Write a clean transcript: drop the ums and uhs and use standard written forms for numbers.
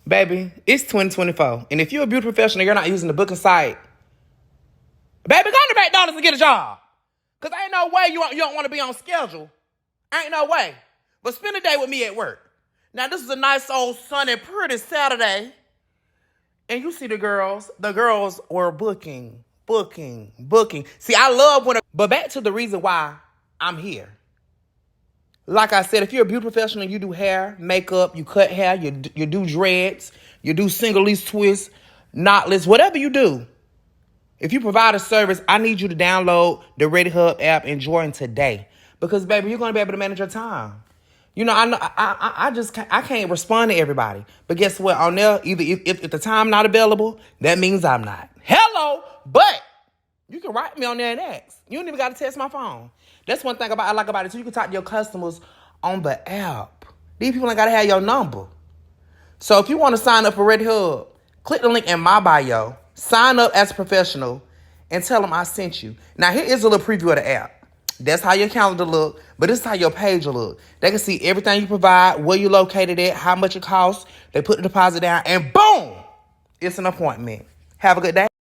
Baby, it's 2024. And if you're a beauty professional, you're not using the booking site, baby, go to McDonald's and get a job. Because ain't no way you don't want to be on schedule. Ain't no way. But spend a day with me at work. Now, this is a nice old sunny, pretty Saturday. And you see the girls. The girls were booking. See, I love when... But back to the reason why I'm here. Like I said, if you're a beauty professional, you do hair, makeup, you cut hair, you do dreads, you do single lease twists, knotless, whatever you do. If you provide a service, I need you to download the Ready Hub app and join today. Because, baby, you're going to be able to manage your time. You know, I can't respond to everybody. But guess what? On there, either if the time not available, that means I'm not. Hello, but you can write me on there and ask. You don't even got to test my phone. That's one thing I like about it, too. You can talk to your customers on the app. These people ain't got to have your number. So if you want to sign up for Ready Hub, click the link in my bio, sign up as a professional, and tell them I sent you. Now, here is a little preview of the app. That's how your calendar look, but this is how your page will look. They can see everything you provide, where you're located at, how much it costs. They put the deposit down, and boom, it's an appointment. Have a good day.